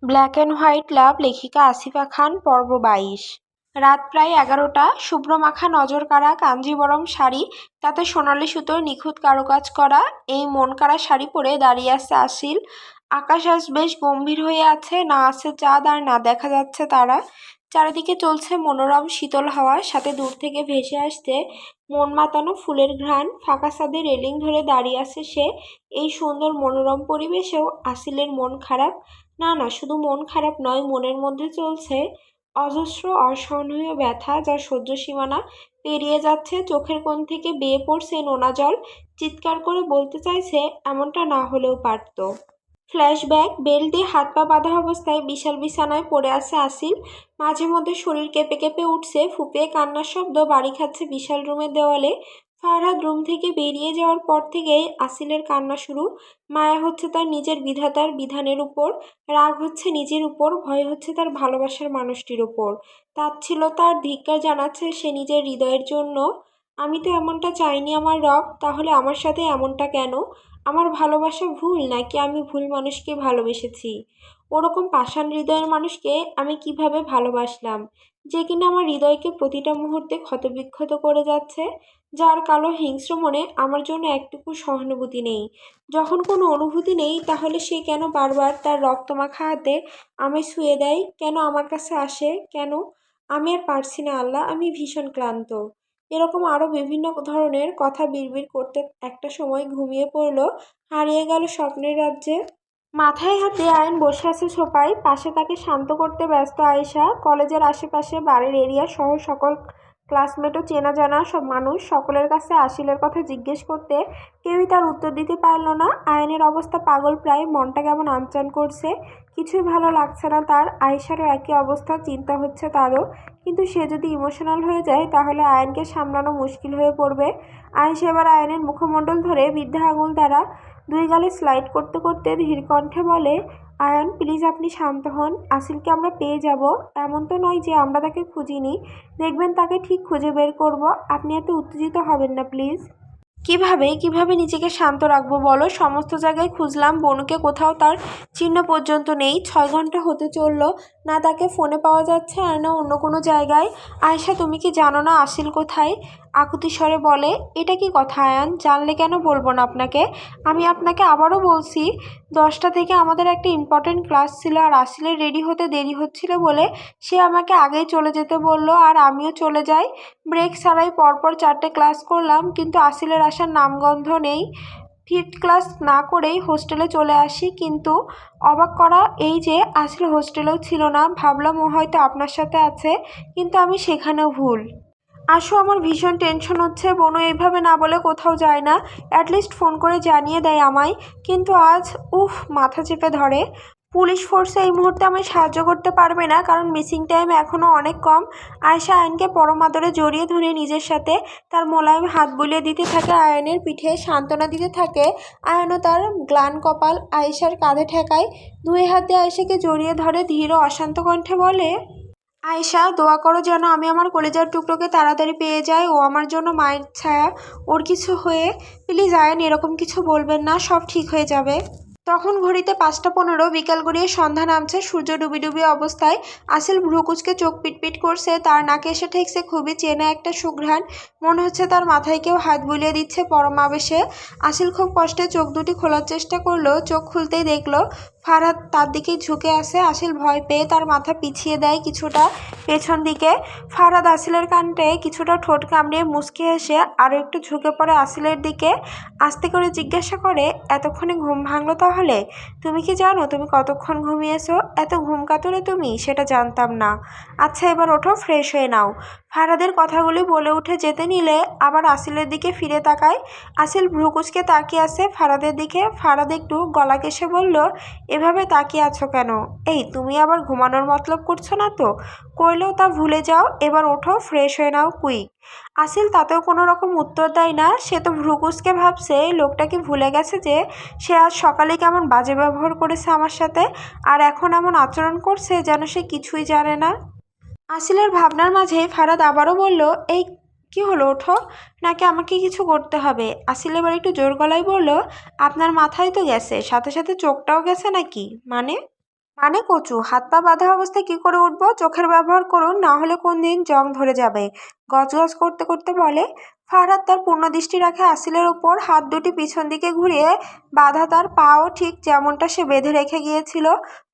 Black and white লাভ লেখিকা আসিফা খান পর্ব ২২। রাত প্রায় ১১টা। শুভ্র মাখা নজর কাড়া কাঞ্জিবরম শাড়ি, তাতে সোনালি সুতোর নিখুঁত কারুকাজ করা এই মন কাড়া শাড়ি পরে দাঁড়িয়ে আছে আসিল। আকাশ আজ বেশ গম্ভীর হয়ে আছে, না আছে চাঁদ আর না দেখা যাচ্ছে তারা। চারিদিকে চলছে মনোরম শীতল হাওয়া, সাথে দূর থেকে ভেসে আসছে মন মাতানো ফুলের ঘ্রাণ। ফাঁকা ছাদে রেলিং ধরে দাঁড়িয়ে আছে সে। এই সুন্দর মনোরম পরিবেশেও আসিলের মন খারাপ। না না, শুধু মন খারাপ নয়, মনের মধ্যে চলছে অজস্র অসহনীয় ব্যথা, যার সহ্য সীমানা পেরিয়ে যাচ্ছে। চোখের কোণ থেকে বেয়ে পড়ছে নোনা জল। চিৎকার করে বলতে চাইছে এমনটা না হলেও পারতো। ফ্ল্যাশব্যাক। বেল্ট দিয়ে হাত পা বাঁধা অবস্থায় বিশাল বিছানায় পড়ে আছে আসিল। মাঝে মধ্যে শরীর কেঁপে কেঁপে উঠছে, ফুঁপিয়ে কান্নার শব্দ বাড়ি খাচ্ছে বিশাল রুমের দেওয়ালে। ফারহাদ রুম থেকে বেরিয়ে যাওয়ার পর থেকেই আসিলের কান্না শুরু। মায়া হচ্ছে তার নিজের বিধাতার বিধানের উপর, রাগ হচ্ছে নিজের উপর, ভয় হচ্ছে তার ভালোবাসার মানুষটির উপর। তাচ্ছিল্যতা আর ধিক্কার জানাচ্ছে সে নিজের হৃদয়ের জন্য। আমি তো এমনটা চাইনি আমার রব, তাহলে আমার সাথে এমনটা কেন? আমার ভালোবাসা ভুল, নাকি আমি ভুল মানুষকে ভালোবেসেছি? ওরকম পাষাণ হৃদয়ের মানুষকে আমি কিভাবে ভালোবাসলাম, যে কিনা আমার হৃদয়কে প্রতিটা মুহূর্তে ক্ষতবিক্ষত করে যাচ্ছে, যার কালো হিংস্র মনে আমার জন্য একটুকু সহানুভূতি নেই। যখন কোনো অনুভূতি নেই, তাহলে সে কেন বারবার তার রক্তমাখা হাতে আমায় ছুঁয়ে দেয়? কেন আমার কাছে আসে? কেন? আমি আর পারছি না আল্লাহ, আমি ভীষণ ক্লান্ত। এরকম আরও বিভিন্ন ধরনের কথা বিড়বিড় করতে একটা সময় ঘুমিয়ে পড়ল, হারিয়ে গেল স্বপ্নের রাজ্যে। মাথায় হাত দিয়ে আয়ন বসে আছে সোফায়, পাশে তাকে শান্ত করতে ব্যস্ত আয়েশা। কলেজের আশেপাশে বাড়ির এরিয়া সহ সকল ক্লাসমেট ও চেনা জানা সব মানুষ সকলের কাছে আসিলের কথা জিজ্ঞেস করতে কেউই তার উত্তর দিতে পারল না। আয়নের অবস্থা পাগল প্রায়, মনটা কেমন আনচান করছে, কিছুই ভালো লাগছে না তার। আয়েশারও একই অবস্থা, চিন্তা হচ্ছে তারও। কিন্তু সে যদি ইমোশনাল হয়ে যায় তাহলে আয়নকে সামলানো মুশকিল হয়ে পড়বে। আয়েশা এবার আয়নের মুখমণ্ডল ধরে বৃদ্ধা আঙুল দ্বারা দুই গালে স্লাইড করতে করতে ধীর কণ্ঠে বলে, আয়ান প্লিজ আপনি শান্ত হন, আসিলকে আমরা পেয়ে যাব। এমন তো নয় যে আমরা তাকে খুঁজিনি, দেখবেন তাকে ঠিক খুঁজে বের করব। আপনি এত উত্তেজিত হবেন না প্লিজ। কিভাবে কিভাবে নিজেকে শান্ত রাখবো বলো? সমস্ত জায়গায় খুঁজলাম, বনুকে কোথাও তার চিহ্ন পর্যন্ত নেই। 6 ঘন্টা হতে চললো, না তাকে ফোনে পাওয়া যাচ্ছে আর না অন্য কোনো জায়গায়। আয়েশা তুমি কি জানো না আসিল কোথায়? আকুতি স্বরে বলে। এটা কি কথা আয়ান, জানলে কেন বলবো না আপনাকে? আমি আপনাকে আবারও বলছি, 10টা থেকে আমাদের একটা ইম্পর্টেন্ট ক্লাস ছিল, আর আসিলের রেডি হতে দেরি হচ্ছিল বলে সে আমাকে আগেই চলে যেতে বললো, আর আমিও চলে যাই। ব্রেক ছাড়াই পরপর 4টে ক্লাস করলাম, কিন্তু আসিলের আসার নামগন্ধ নেই। ফিফথ ক্লাস না করেই হোস্টেলে চলে আসি, কিন্তু অবাক করা এই যে আসিল হোস্টেলেও ছিল না। ভাবলাম ও হয়তো আপনার সাথে আছে, কিন্তু আমি সেখানেও ভুল। আসো, আমার ভীষণ টেনশন হচ্ছে। বনু এইভাবে না বলে কোথাও যায় না, অ্যাটলিস্ট ফোন করে জানিয়ে দেয় আমায়, কিন্তু আজ উফ মাথা চেপে ধরে। পুলিশ ফোর্সে এই মুহূর্তে আমায় সাহায্য করতে পারবে না, কারণ মিসিং টাইম এখনও অনেক কম। আয়েশা আয়নকে পরম আদরে জড়িয়ে ধরে নিজের সাথে তার মোলায়েম হাত বুলিয়ে দিতে থাকে আয়নের পিঠে, সান্ত্বনা দিতে থাকে। আয়নও তার গ্লান কপাল আয়েশার কাঁধে ঠেকায়, দুই হাতে আয়েশাকে জড়িয়ে ধরে ধীর ও অশান্ত কণ্ঠে বলে, আয়েশা দোয়া করো যেন আমি আমার কলেজার টুকরোকে তাড়াতাড়ি পেয়ে যাই। ও আমার জন্য মায়ের ছায়া, ওর কিছু হয়ে প্লিজ আয়ন এরকম কিছু বলবেন না, সব ঠিক হয়ে যাবে। তখন ঘড়িতে 5টা 15, বিকাল গড়িয়ে সন্ধ্যা নামছে, সূর্য ডুবি ডুবি অবস্থায়। আসিল ভ্রুকুচকে চোখ পিটপিট করছে, তার নাকে এসে ঠেকছে খুবই চেনা একটা সুঘ্রাণ। মনে হচ্ছে তার মাথায় কেউ হাত বুলিয়ে দিচ্ছে পরম আবেশে। আসিল খুব কষ্টে চোখ দুটি খোলার চেষ্টা করলো, চোখ খুলতেই দেখলো ফারহাদ তার দিকে ঝুঁকে আছে। আসিল ভয় পেয়ে তার মাথা পিছিয়ে দেয় কিছুটা পেছন দিকে। ফারহাদ আসিলের কাণ্ডে কিছুটা ঠোঁট কামড়িয়ে মুচকি হেসে আরও একটু ঝুঁকে পড়ে আসিলের দিকে, আস্তে করে জিজ্ঞাসা করে, এতক্ষণে ঘুম ভাঙলো তাহলে? তুমি কি জানো তুমি কতক্ষণ ঘুমিয়েছো? এত ঘুম কাতুরে তুমি? সেটা জানতাম না। আচ্ছা এবার ওঠো, ফ্রেশ হয়ে নাও। ফারহাদের কথাগুলি বলে উঠে যেতে নিলে আবার আসিলের দিকে ফিরে তাকায়। আসিল ভ্রুকুচকে তাকিয়ে আছে ফারহাদের দিকে। ফারহাদ একটু গলা কেশে বলল, এভাবে তাকিয়ে আছো কেন? এই তুমি আবার ঘুমানোর মতলব করছো না তো? করলেও তা ভুলে যাও, এবার ওঠো, ফ্রেশ হয়ে নাও কুইক। আসিল তাতেও কোনো রকম উত্তর দেয় না। সে তো ভ্রুকুচকে ভাবছে লোকটা কি ভুলে গেছে যে সে আজ সকালে কেমন বাজে ব্যবহার করেছে আমার সাথে, আর এখন এমন আচরণ করছে যেন সে কিছুই জানে না। আসিলের ভাবনার মাঝে ফারহাদ আবারও বলল, এই কি হলো, ওঠো, নাকি আমাকে কিছু করতে হবে? আসিল এবার একটু জোর গলায় বলল, আপনার মাথায় তো গেছে, সাথে সাথে চোখটাও গেছে নাকি? মানে? মানে কচু, হাত পা বাঁধা অবস্থায় কি করে উঠবো? চোখের ব্যবহার করুন, না হলে কোন দিন জং ধরে যাবে। গজগজ করতে করতে বলে। ফারহাদ তার পূর্ণ দৃষ্টি রাখে আসিলের উপর, হাত দুটি পিছন দিকে ঘুরিয়ে বাঁধা, তার পাও ঠিক যেমনটা সে বেঁধে রেখে গিয়েছিল।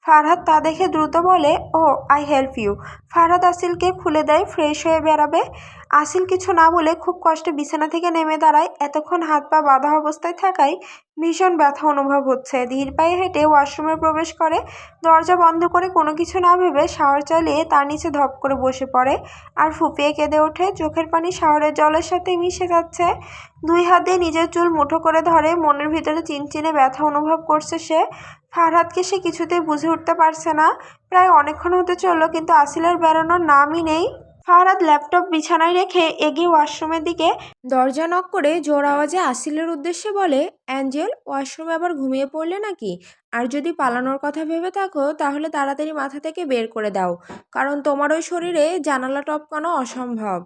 ফারহাদ তা দেখে দ্রুত বলে, ও আই হেল্প ইউ। ফারহাদ আসিলকে খুলে দেয়, ফ্রেশ হয়ে বেরাবে। আসিল কিছু না বলে খুব কষ্টে বিছানা থেকে নেমে দাঁড়ায়। এতক্ষণ হাত পা বাঁধা অবস্থায় থাকায় ভীষণ ব্যথা অনুভব হচ্ছে। ধীর পায়ে হেঁটে ওয়াশরুমে প্রবেশ করে। দরজা বন্ধ করে কোনো কিছু না ভেবে শাওয়ার চালিয়ে তার নিচে ধপ করে বসে পড়ে আর ফুঁপিয়ে কেঁদে ওঠে। চোখের পানি শাওয়ারের জলের সাথে মিশে যাচ্ছে। দুই হাত দিয়ে নিজের চুল মুঠো করে ধরে, মনের ভিতরে চিনচিনে ব্যথা অনুভব করছে সে। ফারহাদকে সে কিছুতেই বুঝে উঠতে পারছে না। প্রায় অনেকক্ষণ হতে চললো, কিন্তু আসিলের বেরোনোর নামই নেই। ফারহাদ ল্যাপটপ বিছানায় রেখে এগিয়ে ওয়াশরুমের দিকে। দরজা নক করে জোর আওয়াজে আসিলের উদ্দেশ্যে বলে, অ্যাঞ্জেল, ওয়াশরুমে আবার ঘুমিয়ে পড়লে নাকি? আর যদি পালানোর কথা ভেবে থাকো তাহলে তাড়াতাড়ি মাথা থেকে বের করে দাও, কারণ তোমার ওই শরীরে জানালা টপকানো অসম্ভব।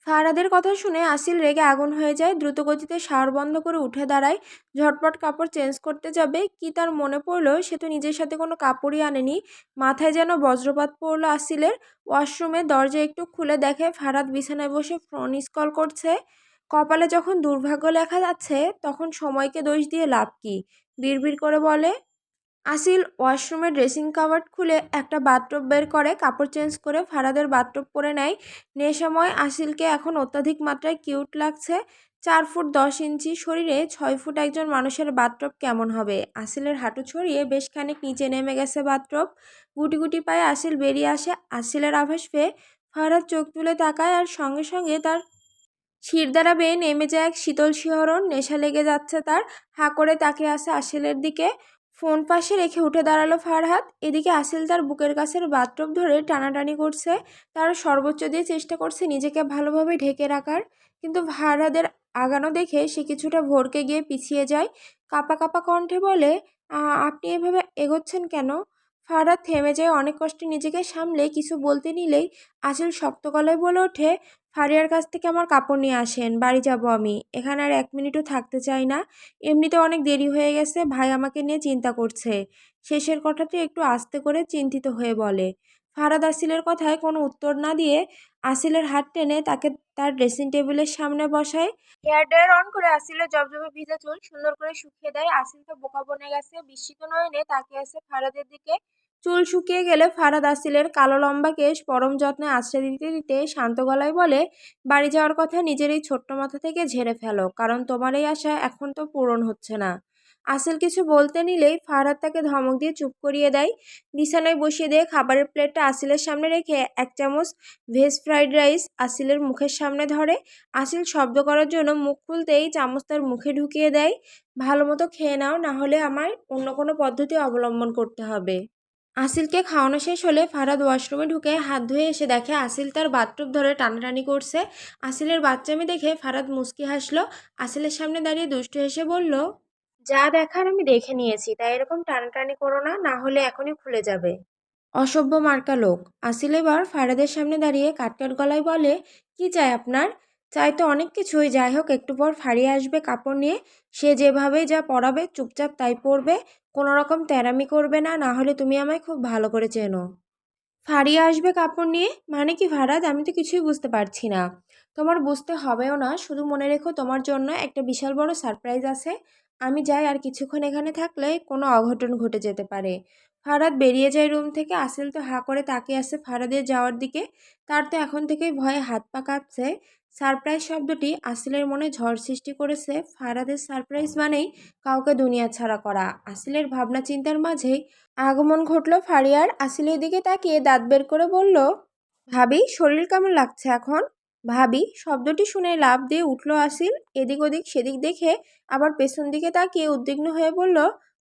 ফারহাদের কথা শুনে আসিল রেগে আগুন হয়ে যায়। দ্রুতগতিতে শাওয়ার বন্ধ করে উঠে দাঁড়ায়। ঝটপট কাপড় চেঞ্জ করতে যাবে, কি তার মনে পড়লো সে তো নিজের সাথে কোনো কাপড়ই আনেনি। মাথায় যেন বজ্রপাত পড়লো আসিলের। ওয়াশরুমের দরজা একটু খুলে দেখে ফারহাদ বিছানায় বসে ফোন স্ক্রল করছে। কপালে যখন দুর্ভাগ্য লেখা যাচ্ছে, তখন সময়কে দোষ দিয়ে লাভ কি? বিড়বিড় করে বলে। আসিল ওয়াশরুমের ড্রেসিং কাভার্ড খুলে একটা বাথটব বের করে, কাপড় চেঞ্জ করে ফারহাদের বাথটব পরে নেয়। নেশাময় আসিলকে এখন অত্যাধিক মাত্রায় কিউট লাগছে। 4 ফুট 10 ইঞ্চি শরীরে 6 ফুট একজন মানুষের বাথটব কেমন হবে? আসিলের হাঁটু ছড়িয়ে বেশ খানিক নিচে নেমে গেছে বাথটব। গুটি গুটি পায়ে আসিল বেরিয়ে আসে। আসিলের আভাস পেয়ে ফারহাদ চোখ তুলে তাকায়, আর সঙ্গে সঙ্গে তার শিরদাঁড়া বেয়ে নেমে যায় এক শীতল শিহরণ। নেশা লেগে যাচ্ছে তার। হাঁ করে তাকিয়ে আছে আসিলের দিকে। ফোন পাশে রেখে উঠে দাঁড়ালো ফারহাদ। এদিকে আসিল তার বুকের কাছের বাথটব ধরে টানাটানি করছে। তার সর্বোচ্চ দিয়ে চেষ্টা করছে নিজেকে ভালোভাবে ঢেকে রাখার, কিন্তু ফারহাদের আগানো দেখে সে কিছুটা ভড়কে গিয়ে পিছিয়ে যায়। কাঁপা কাঁপা কণ্ঠে বলে, আপনি এভাবে এগোচ্ছেন কেন?" ফারহাদ থেমে যায়, অনেক কষ্টে নিজেকে সামলে কিছু বলতে নিলেই আসিল শক্ত গলায় বলে ওঠে, ফারিয়ার কাছ থেকে আমার কাপড় নিয়ে আসেন, বাড়ি যাব আমি। এখানে আর 1 মিনিটও থাকতে চাই না। এমনিতে অনেক দেরি হয়ে গেছে, ভাই আমাকে নিয়ে চিন্তা করছে। শেষের কথাটি একটু আস্তে করে চিন্তিত হয়ে বলে। ফারহাদ আসিলের কথায় কোনো উত্তর না দিয়ে আসিলের হাত টেনে তাকে তার ড্রেসিং টেবিলের সামনে বসায়। হেয়ার ড্রায়ার অন করে আসিলের জবজবে ভিজা চুল সুন্দর করে শুকিয়ে দেয়। আসিল তো বোকা বনে গেছে, বিস্মিত নয়নে তাকিয়ে আছে ফারহাদের দিকে। চুল শুকিয়ে গেলে ফারহাদ আসিলের কালো লম্বা কেশ পরম যত্নে আশ্রয় দিতে দিতে শান্ত গলায় বলে, বাড়ি যাওয়ার কথা নিজের এই ছোট্ট মাথা থেকে ঝেড়ে ফেলো, কারণ তোমার এই আশা এখন তো পূরণ হচ্ছে না। আসিল কিছু বলতে নিলেই ফারহাদ তাকে ধমক দিয়ে চুপ করিয়ে দেয়। বিছানায় বসিয়ে দিয়ে খাবারের প্লেটটা আসিলের সামনে রেখে 1 চামচ ভেজ ফ্রাইড রাইস আসিলের মুখের সামনে ধরে। আসিল শব্দ করার জন্য মুখ খুলতেই চামচ তার মুখে ঢুকিয়ে দেয়। ভালো মতো খেয়ে নাও, না হলে আমায় অন্য কোনো পদ্ধতি অবলম্বন করতে হবে। আসিলকে খাওয়ানো শেষ হলে ফারহাদ ওয়াশরুমে ঢুকে হাত ধুয়ে এসে দেখে আসিল তার বাথটব ধরে টানাটানি করছে। আসিলের বাচ্চামি দেখে ফারহাদ মুচকি হাসলো। আসিলের সামনে দাঁড়িয়ে দুষ্টু হেসে বলল, যা দেখার আমি দেখে নিয়েছি, তাই এরকম টানাটানি করো না, না হলে এখনই খুলে যাবে। অসভ্য মার্কা লোক। আসিল এবার ফারহাদের সামনে দাঁড়িয়ে কাটকাট গলায় বলে, কি চাই আপনার? চাই তো অনেক কিছুই, যাই হোক একটু পর ফারিয়া আসবে কাপড় নিয়ে। সে যেভাবে যা পরাবে চুপচাপ তাই পরবে, কোনো রকম তেড়ামি করবে না, না হলে তুমি আমায় খুব ভালো করে চেনো। ফারিয়া আসবে কাপড় নিয়ে মানে কি ফারাদ? আমি তো কিছুই বুঝতে পারছি না। তোমার বুঝতে হবেও না, শুধু মনে রেখো তোমার জন্য একটা বিশাল বড় সারপ্রাইজ আছে। আমি যাই, আর কিছুক্ষণ এখানে থাকলে কোনো অঘটন ঘটে যেতে পারে। ফারাদ বেরিয়ে যায় রুম থেকে। আসিল তো হাঁ করে তাকিয়ে আছে ফারাদের যাওয়ার দিকে। তার তো এখন থেকেই ভয়ে হাত পা কাঁপছে। সারপ্রাইজ শব্দটি আসিলের মনে ঝড় সৃষ্টি করেছে। ফারাদের সারপ্রাইজ মানেই কাউকে দুনিয়া ছাড়া করা। আসিলের ভাবনা চিন্তার মাঝেই আগমন ঘটল ফারিয়ার। আসিলের দিকে তাকিয়ে দাঁত বের করে বলল, ভাবি, শরীর কেমন লাগছে এখন? ভাবি শব্দটি শুনে লাফ দিয়ে উঠল আসিল। এদিক ওদিক সেদিক দেখে আবার পেছন দিকে তাকিয়ে উদ্বিগ্ন হয়ে বলল,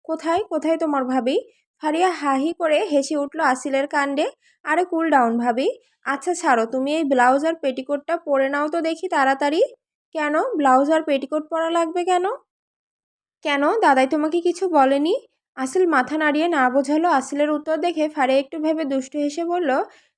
কোথায় কোথায় তোমার ভাবি? ফারিয়া হাহি করে হেসে উঠল আসিলের কাণ্ডে। আরে কুল ডাউন ভাবি। আচ্ছা ছাড়ো, তুমি এই ব্লাউজ আর পেটিকোটটা পরে নাও তো দেখি তাড়াতাড়ি। কেন ব্লাউজ আর পেটিকোট পরা লাগবে কেন? কেন, দাদাই তোমাকে কিছু বলেনি? আসিল মাথা নাড়িয়ে না বোঝালো। আসিলের উত্তর দেখে ফারিয়া একটু ভেবে দুষ্টু হেসে বলল,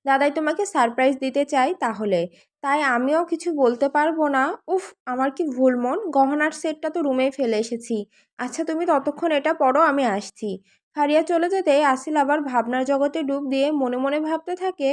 দাদাই তোমাকে সারপ্রাইজ দিতে চাই তাহলে, তাই আমিও কিছু বলতে পারবো না। উফ, আমার কি ভুল মন, গহনার সেটটা তো রুমেই ফেলে এসেছি। আচ্ছা তুমি ততক্ষণ এটা পড়ো, আমি আসছি। ফারিয়া চলে যেতেই আসিল আবার ভাবনার জগতে ডুব দিয়ে মনে মনে ভাবতে থাকে,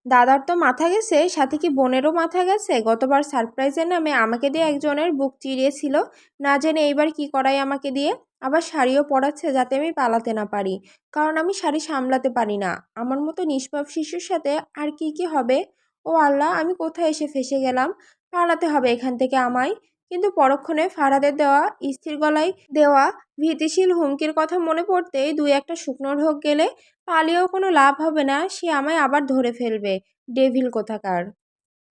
দাদার তো মাথা গেছে, সাথে কি বোনেরও মাথা গেছে? গতবার সারপ্রাইজের নামে আমাকে দিয়ে একজনের বুক চিরিয়েছিল, না জেনে এইবার কি করায় আমাকে দিয়ে। আবার শাড়িও পরাচ্ছে যাতে আমি পালাতে না পারি, কারণ আমি শাড়ি সামলাতে পারি না। আমার মতো নিষ্পাপ শিশুর সাথে আর কি কি হবে? ও আল্লাহ, আমি কোথায় এসে ফেসে গেলাম? পালাতে হবে এখান থেকে আমায়। কিন্তু পরক্ষণে ফারাদের দেওয়া স্থির গলায় দেওয়া ভীতিশীল হুমকির কথা মনে পড়তেই দুই একটা শুকনো ঢোক গেলে, পালিয়েও কোনো লাভ হবে না, সে আমায় আবার ধরে ফেলবে, ডেভিল কোথাকার।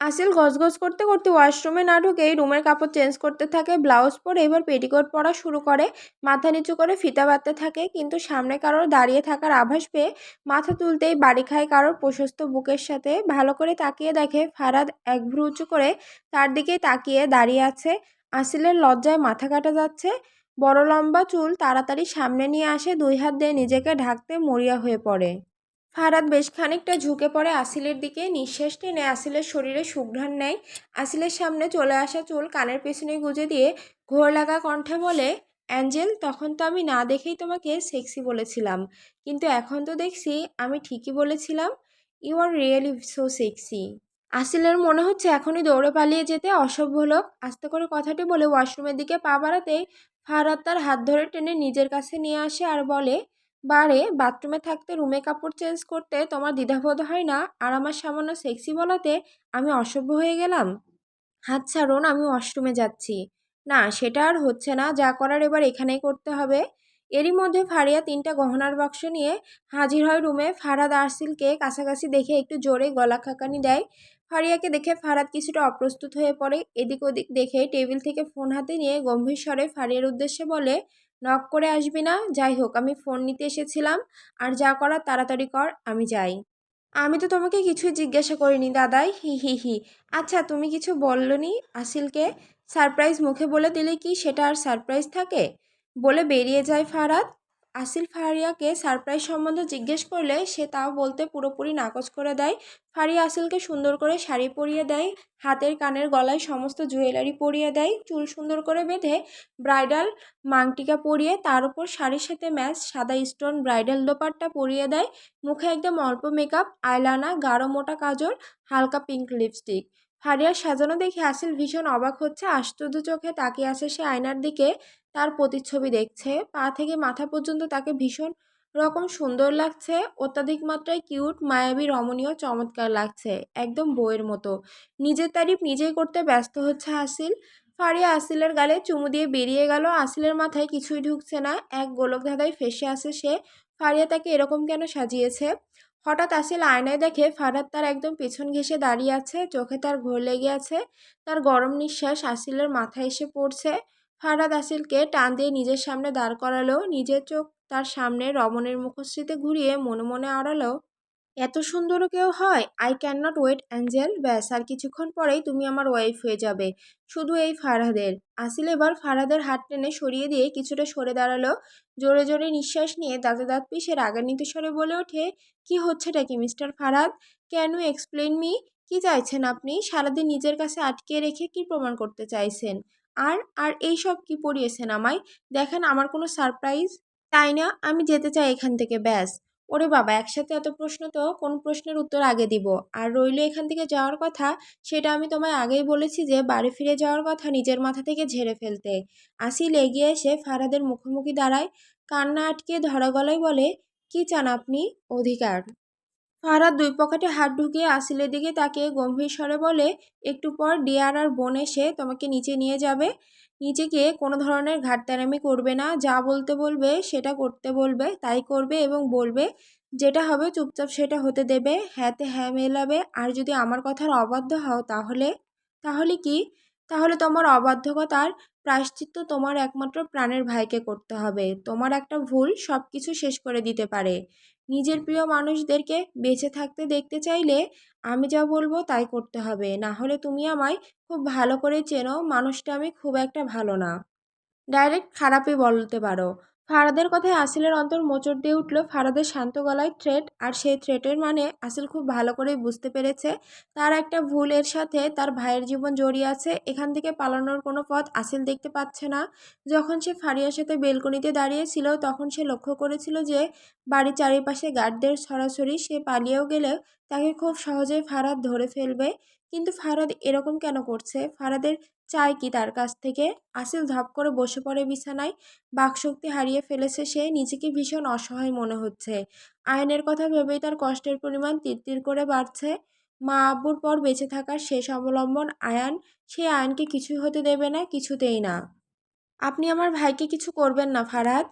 আসিল গজগজ করতে করতে ওয়াশরুমে না ঢুকেই রুমের কাপড় চেঞ্জ করতে থাকে, ব্লাউজ পরে এবার পেটিকোট পরা শুরু করে, মাথা নিচু করে ফিতা বাঁধতে থাকে। কিন্তু সামনে কারোর দাঁড়িয়ে থাকার আভাস পেয়ে মাথা তুলতেই বাড়ি খায় কারোর প্রশস্ত বুকের সাথে। ভালো করে তাকিয়ে দেখে ফারাদ এক ভ্রু উঁচু করে তার দিকেই তাকিয়ে দাঁড়িয়ে আছে। আসিলের লজ্জায় মাথা কাটা যাচ্ছে। বড় লম্বা চুল তাড়াতাড়ি সামনে নিয়ে আসে, দুই হাত দিয়ে নিজেকে ঢাকতে মরিয়া হয়ে পড়ে। ফারাদ বেশ খানিকটা ঝুঁকে পড়ে আসিলের দিকে, নিঃশ্বাস টেনে আসিলের শরীরে সুঘ্রাণ নেয়। আসিলের সামনে চলে আসা চুল কানের পেছনে গুজে দিয়ে ঘোর লাগা কণ্ঠে বলে, অ্যাঞ্জেল, তখন তো আমি না দেখেই তোমাকে সেক্সি বলেছিলাম, কিন্তু এখন তো দেখছি আমি ঠিকই বলেছিলাম। You are really so sexy. আসিলের মনে হচ্ছে এখনই দৌড়ে পালিয়ে যেতে, অসভ্য লোক। আস্তে করে কথাটি বলে ওয়াশরুমের দিকে পা বাড়াতেই ফারাদ তার হাত ধরে টেনে নিজের কাছে নিয়ে আসে আর বলে, বারে, বাথরুমে থাকতে রুমে কাপড় চেঞ্জ করতে তোমার দ্বিধাবোধ হয় না, আর আমার সামান্য সেক্সি বলাতে আমি অসভ্য হয়ে গেলাম? হাত ছাড়ুন, আমি ওয়াশরুমে যাচ্ছি। না, সেটা আর হচ্ছে না, যা করার এবার এখানেই করতে হবে। এরই মধ্যে ফারিয়া তিনটা গহনার বাক্স নিয়ে হাজির হয় রুমে। ফারাদ আরসিলকে কাছাকাছি দেখে একটু জোরে গলা খাকানি দেয়। ফারিয়াকে দেখে ফারাদ কিছুটা অপ্রস্তুত হয়ে পড়ে। এদিক ওদিক দেখে টেবিল থেকে ফোন হাতে নিয়ে গম্ভীর স্বরে ফারিয়ার উদ্দেশ্যে বলে, নক করে আসবি না? যাই হোক, আমি ফোন নিতে এসেছিলাম, আর যা করার তাড়াতাড়ি কর, আমি যাই। আমি তো তোমাকে কিছুই জিজ্ঞাসা করিনি দাদাই, হি হি হি। আচ্ছা, তুমি কিছু বলনি আসিলকে? সারপ্রাইজ মুখে বলে দিলে কি সেটা আর সারপ্রাইজ থাকে? বলে বেরিয়ে যায় ফারাদ। আসিল ফারিয়াকে সারপ্রাইজ সম্বন্ধে জিজ্ঞেস করলে সে তাও বলতে পুরোপুরি নাকচ করে দেয়। ফারিয়া আসিলকে সুন্দর করে শাড়ি পরিয়ে দেয়, হাতের কানের গলায় সমস্ত জুয়েলারি পরিয়ে দেয়, চুল সুন্দর করে বেঁধে ব্রাইডাল মাংটিকা পরিয়ে তার উপর শাড়ির সাথে ম্যাচ সাদা স্টোন ব্রাইডাল দোপাট্টা পরিয়ে দেয়। মুখে একদম অল্প মেকআপ, আইলানা, গাঢ় মোটা কাজল, হালকা পিঙ্ক লিপস্টিক। ফারিয়ার সাজানো দেখে আসিল ভীষণ অবাক হচ্ছে, আশ্চর্য চোখে তাকিয়ে আছে সে আয়নার দিকে। তার প্রতিচ্ছবি দেখছে, পা থেকে মাথা পর্যন্ত তাকে ভীষণ রকম সুন্দর লাগছে, অত্যাধিক মাত্রায় কিউট, মায়াবী, রমণীয়, চমৎকার লাগছে, একদম বউয়ের মতো। নিজের তারিফ নিজেই করতে ব্যস্ত হচ্ছে আসিল। ফারিয়া আসিলের গালে চুমু দিয়ে বেরিয়ে গেল। আসিলের মাথায় কিছুই ঢুকছে না, এক গোলক ধাঁধায় ফেসে আছে সে। ফারিয়া তাকে এরকম কেন সাজিয়েছে? হঠাৎ আসিল আয়নায় দেখে ফারাদ তার একদম পেছন ঘেঁষে দাঁড়িয়ে আছে, চোখে তার ঘোর লেগে আছে, তার গরম নিঃশ্বাস আসিলের মাথায় এসে পড়ছে। ফারাদ আসিলকে টান দিয়ে নিজের সামনে দাঁড় করালো, নিজের চোখ তার সামনে রমণের মুখশ্রীতে ঘুরিয়ে মনে মনে আওড়ালো, এত সুন্দরও কেউ হয়? I can not wait angel. ব্যাস, আর কিছুক্ষণ পরেই তুমি আমার ওয়াইফ হয়ে যাবে, শুধু এই ফারাদের। আসিল এবার ফারাদের হাত টেনে সরিয়ে দিয়ে কিছুটা সরে দাঁড়ালো, জোরে জোরে নিঃশ্বাস নিয়ে দাঁতে দাঁত পিষে রাগান্বিত স্বরে বলে ওঠে, কি হচ্ছেটা কি mister Farad? Can you explain me? কি চাইছেন আপনি? সারাদিন নিজের কাছে আটকে রেখে কি প্রমাণ করতে চাইছেন? আর আর এই সব কি পড়িয়েছেন আমায়? দেখেন, আমার কোনো সারপ্রাইজ তাই না, আমি যেতে চাই এখান থেকে, ব্যাস। ওরে বাবা, একসাথে এত প্রশ্ন, তো কোন প্রশ্নের উত্তর আগে দিব? আর রইল এখান থেকে যাওয়ার কথা, সেটা আমি তোমায় আগেই বলেছি যে বাড়ি ফিরে যাওয়ার কথা নিজের মাথা থেকে ঝেড়ে ফেলতে। আসিল এগিয়ে এসে ফারাদের মুখোমুখি দাঁড়ায়, কান্না আটকে ধরা গলায় বলে, কি চান আপনি? অধিকার। ফারাদ দুই পকেটে হাত ঢুকিয়ে আসিলের দিকে তাকিয়ে গম্ভীর স্বরে বলে, একটু পর ডিয়ার আর বোন এসে তোমাকে নিচে নিয়ে যাবে। নিচে গিয়ে কোনো ধরনের ঘাটতারামি করবে না, যা বলতে বলবে সেটা করতে বলবে তাই করবে, এবং বলবে যেটা হবে চুপচাপ সেটা হতে দেবে, হ্যাঁতে হ্যাঁ মেলাবে। আর যদি আমার কথার অবাধ্য হও তাহলে? তাহলে কি? তাহলে তোমার অবাধ্যকতার প্রায়শ্চিত্ত তোমার একমাত্র প্রাণের ভাইকে করতে হবে। তোমার একটা ভুল সব কিছু শেষ করে দিতে পারে। নিজের প্রিয় মানুষদেরকে বেঁচে থাকতে দেখতে চাইলে আমি যা বলবো তাই করতে হবে, না হলে তুমি আমায় খুব ভালো করে চেনো, মানুষটা আমি খুব একটা ভালো না, ডাইরেক্ট খারাপই বলতে পারো। ফারাদের কথায় আসিলের অন্তর মোচড় দিয়ে উঠল। ফারাদের শান্ত গলায় থ্রেট, আর সেই থ্রেটের মানে আসিল খুব ভালো করেই বুঝতে পেরেছে তার একটা ভুল এর সাথে তার ভাইয়ের জীবন জড়িয়ে আছে। এখান থেকে পালানোর কোনো পথ আসিল দেখতে পাচ্ছে না। যখন সে ফারিয়ার সাথে বেলকনিতে দাঁড়িয়েছিল তখন সে লক্ষ্য করেছিল যে বাড়ির চারিপাশে গার্ডদের ছড়াছড়ি। সে পালিয়েও গেলেও তাকে খুব সহজেই ফারাদ ধরে ফেলবে। কিন্তু ফারাদ এরকম কেন করছে? ফারাদের চায় কি তার কাছ থেকে? আসিল ধপ করে বসে পড়ে বিছানায়। বাকশক্তি হারিয়ে ফেলেছে সে, নিজেকে ভীষণ অসহায় মনে হচ্ছে। আয়নের কথা ভেবেই তার কষ্টের পরিমাণ তির করে বাড়ছে। মা আব্বুর পর বেঁচে থাকার শেষ অবলম্বন আয়ান। সে আয়নকে কিছুই হতে দেবে না, কিছুতেই না। আপনি আমার ভাইকে কিছু করবেন না ফারহাদ।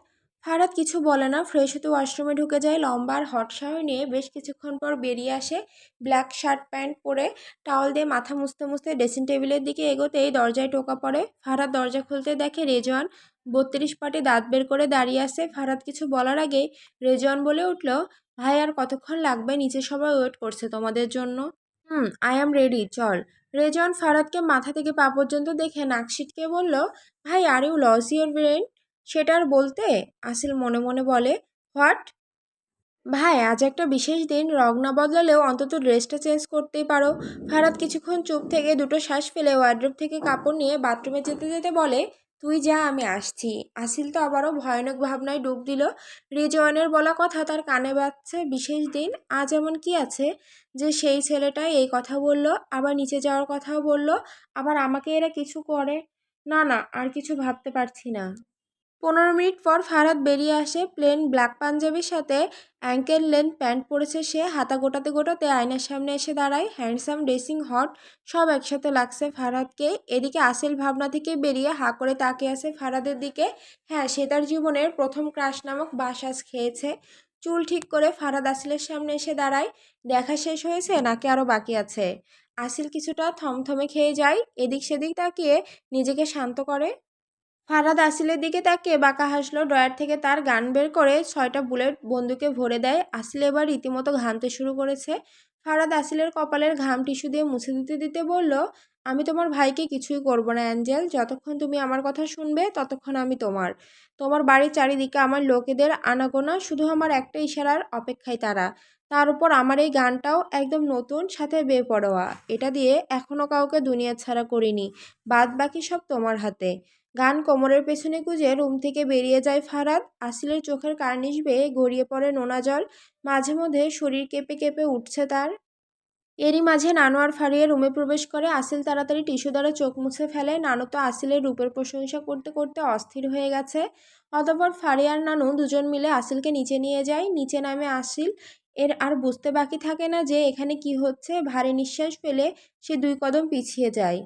ফারহাদ কিছু বলে না, ফ্রেশ হতে ওয়াশরুমে ঢুকে যায়। লম্বা আর হট শাওয়ার নিয়ে বেশ কিছুক্ষণ পর বেরিয়ে আসে। ব্ল্যাক শার্ট প্যান্ট পরে টাওয়াল দিয়ে মাথা মুছতে মুছতে ড্রেসিং টেবিলের দিকে এগোতেই দরজায় টোকা পড়ে। ফারহাদ দরজা খুলতে দেখে রেজওয়ান 32 পাটি দাঁত বের করে দাঁড়িয়ে আছে। ফারহাদ কিছু বলার আগেই রেজওয়ান বলে উঠল, ভাই আর কতক্ষণ লাগবে? নিচে সবাই ওয়েট করছে তোমাদের জন্য। আই অ্যাম রেডি, চল। রেজন ফারাদকে মাথা থেকে পা পর্যন্ত দেখে নাক সিটকে বলল, ভাই are you loss your brain? সেটার বলতে? আসিল মনে মনে বলে, হোয়াট? ভাই আজ একটা বিশেষ দিন, রং না বদলালেও অন্তত ড্রেসটা চেঞ্জ করতেই পারো। ফারাদ কিছুক্ষণ চুপ থেকে দুটো শ্বাস ফেলে ওয়ার্ড্রোব থেকে কাপড় নিয়ে বাথরুমে যেতে যেতে বলে, তুই যা, আমি আসছি। আসিল তো আবারও ভয়ানক ভাবনায় ডুব দিল। রিজওয়ানের বলা কথা তার কানে বাজছে। বিশেষ দিন? আজ এমন কি আছে যে সেই ছেলেটাই এই কথা বলল, আবার নিচে যাওয়ার কথাও বলল, আবার আমাকে এরা কিছু করে? না না, আর কিছু ভাবতে পারছি না। 15 মিনিট পর ফারহাদ বেরিয়ে আসে। প্লেন ব্ল্যাক পাঞ্জাবির সাথে অ্যাঙ্কেল লেন্থ প্যান্ট পরেছে সে। হাতা গোটাতে গোটাতে আয়নার সামনে এসে দাঁড়ায়। হ্যান্ডসাম, ড্রেসিং, হট, সব একসাথে লাগছে ফারহাদকে। এদিকে আসিল ভাবনা থেকে বেরিয়ে হাঁ করে তাকিয়ে আছে ফারহাদের দিকে। হ্যাঁ, সে তার জীবনের প্রথম ক্রাশ নামক বাস আজ খেয়েছে। চুল ঠিক করে ফারহাদ আসিলের সামনে এসে দাঁড়ায়। দেখা শেষ হয়েছে নাকি আরও বাকি আছে? আসিল কিছুটা থমথমে খেয়ে যায়। এদিক সেদিক তাকিয়ে নিজেকে শান্ত করে। ফারহাদ আসিলের দিকে তাকিয়ে বাঁকা হাসলো। ড্রয়ার থেকে তার গান বের করে 6টা বুলেট বন্দুকে ভরে দেয়। আসিল এবার রীতিমতো ঘামতে শুরু করেছে। ফারহাদ আসিলের কপালের ঘাম টিস্যু দিয়ে মুছে দিতে দিতে বলল, আমি তোমার ভাইকে কিছুই করব না অ্যাঞ্জেল। যতক্ষণ তুমি আমার কথা শুনবে ততক্ষণ আমি তোমার। তোমার বাড়ির চারিদিকে আমার লোকেদের আনাগোনা, শুধু আমার একটা ইশারার অপেক্ষায় তারা। তার উপর আমার এই গানটাও একদম নতুন, সাথে বেপরোয়া। এটা দিয়ে এখনও কাউকে দুনিয়া ছাড়া করিনি। বাদ বাকি সব তোমার হাতে। গান কোমরের পেছনে গুঁজে রুম থেকে বেরিয়ে যায় ফারহাদ। আসিলের চোখের কার্নিশ বেয়ে গড়িয়ে পড়ে নোনা জল। মাঝে মধ্যে শরীর কেঁপে কেঁপে উঠছে তার। এরই মাঝে নানু আর ফারিয়া রুমে প্রবেশ করে। আসিল তাড়াতাড়ি টিস্যু দ্বারা চোখ মুছে ফেলে। নানু তো আসিলের রূপের প্রশংসা করতে করতে অস্থির হয়ে গেছে। অতঃপর ফারিয়া আর নানু দুজন মিলে আসিলকে নিচে নিয়ে যায়। নিচে নামে আসিল এর আর বুঝতে বাকি থাকে না যে এখানে কি হচ্ছে। ভারী নিঃশ্বাস ফেলে সে 2 কদম পিছিয়ে যায়।